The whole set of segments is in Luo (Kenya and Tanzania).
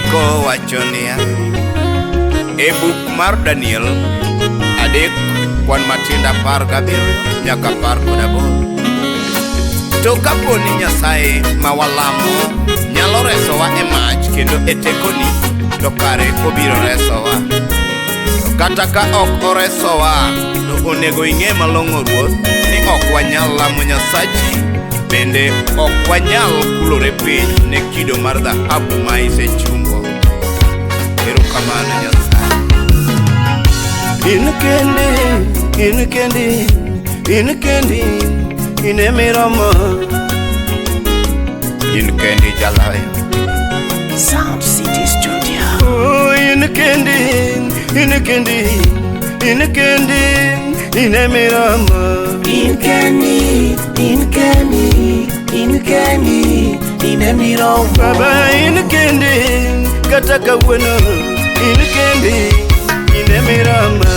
Andiko wachonia e buk mar Daniel 3:17 nyaka 18. To kaponi Nyasaye ma walamo nyalo resowa e mach kendo e tekoni, to kare obiro resowa. To kata ka ok oresowa, to onego ing'e malong'o Ruoth ni ok wanyal lamo Nyasachi, bende ok wanyal kulore piny ne kido mar dhahabu ma isechungo. Erokamano Nyasaye. In kendi in emiromo, In kendi jalayo. Sound City Studio. oh in kendi in emiromo, In emiromo. Baba in kendi kata kawuono, in kendi in emiromo,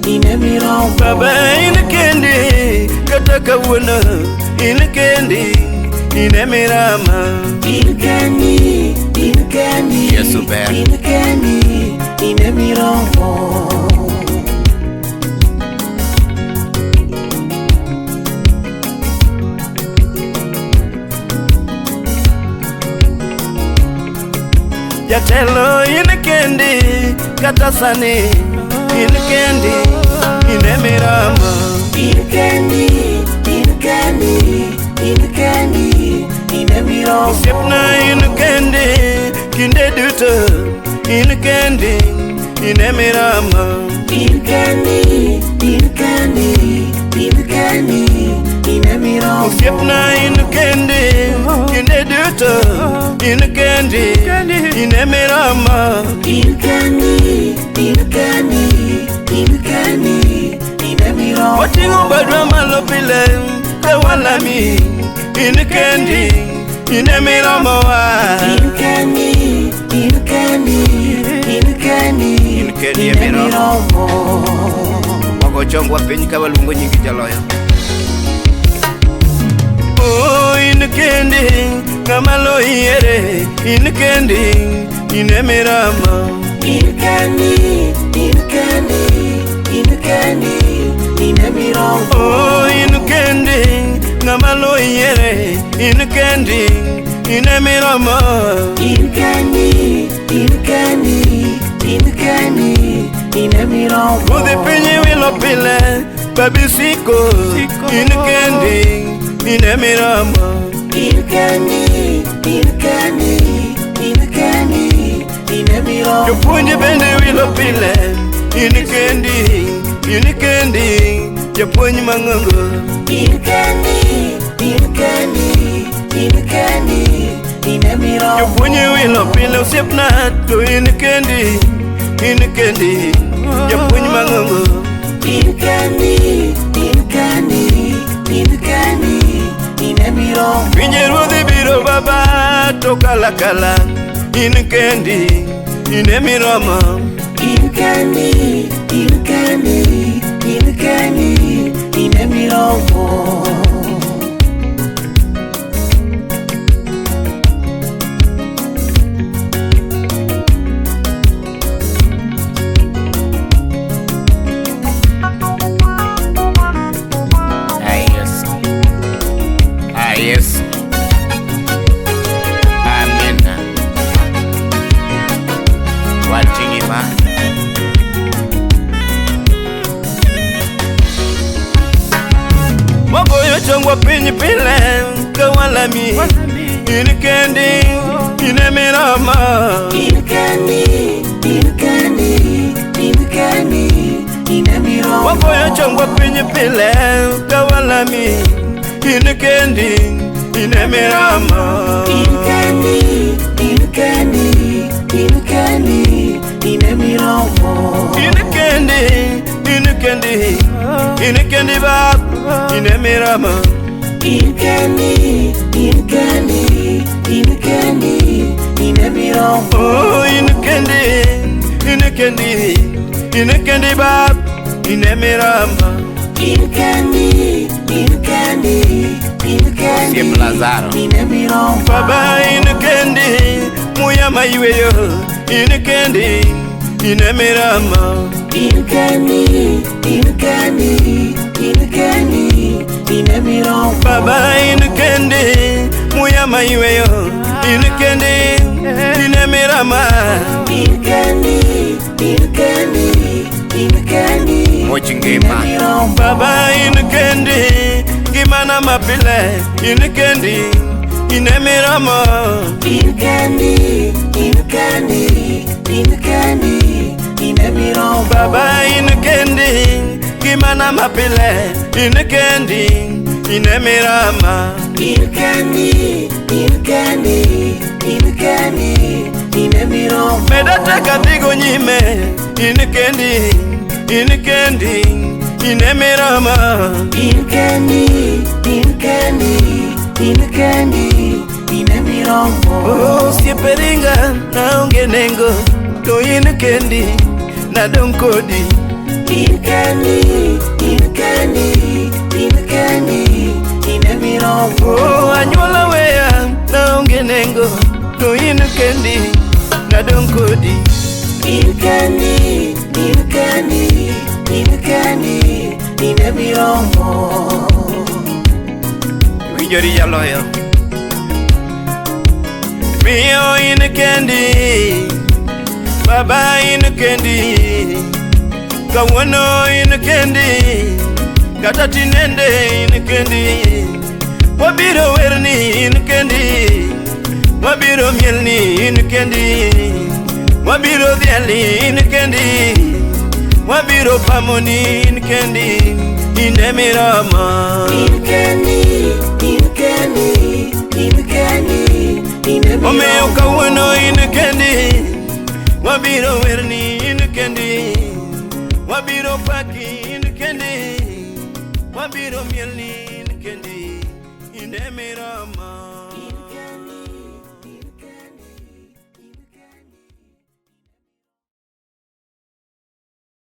In emiromo. Baba in kendi kata kawuono, in kendi in emiromo. Yesu ber. In emiromo. Jatelo in kendi kata sani, in kendi in emiromo. In emiromo. Siepna in kendi kinde duto, in kendi in emiromo. In emiromo. Siepna in kendi kinde duto, in kendi in emiromo. In emiromo. Oting'o badwa malo pile kawalami, in kendi in emiromo wa. In kendi emiromo. Mogo chongwa piny ka waluongo nyingi jaloyo. Oh in kendi ng'ama lo yiere, in kendi in emiromo. In emiromo. Oh in kendi ng'ama lo yiere, in kendi in emiromo. In emiromo. Udhi piny wilo pile babisiko, in kendi in emiromo. In emiromo. Jopuonj bende wilo pile, in kendi jopuonj mang'ongo. In emiromo. Jopuonj wilo pile osiepna, to in kendi jopuonj mang'ongo. In emiromo. Pinje ruodhi biro Baba to kalakala, in kendi in emiromo. In emiromo. Yes. Amen. Watingi ma. Mogoyo chongwa piny pile kawalami, in kendi in emiromo. In emiromo. Mogoyo chongwa piny pile kawalami, in kendi in emiromo. In emiromo. In kendi bab in emiromo. In emiromo. Oh in kendi bab in emiromo. In Siep Lazaro. Baba in kendi, muya maiweyo, in kendi, in emirama. In candy, in emiramo. Baba in kendi, muya maiweyo, in kendi, in emirama. In candy, Mochingema. Baba in kendi, gimana mapile, in kendi, in emirama. in candy, in emiramo. Baba in kendi, gimana mapile, in kendi, in emirama. In candy, in emiramo. Medata katigo nyime, in kendi, in emirama. In candy, in emiramo. Oh, sieperinga na onge nengo, to in kendi, na donkodi. In candy, in emiramo. Oh, anyuola weya na onge nengo, to in kendi, na donkodi. In candy, in emiramo. Winjori jaloyo. Mio in kendi, Baba in kendi, kawano in kendi, kata tinende in kendi, wabiro werni in kendi, wabiro mielni in kendi, wabiro dhiali in kendi, wabiro pamoni in kendi, in emirama. In candy, in emiramo. Omeo kawano in kendi, wabiro werni in kendi, wabiro paki in kendi, wabiro mielni in kendi, in emirama.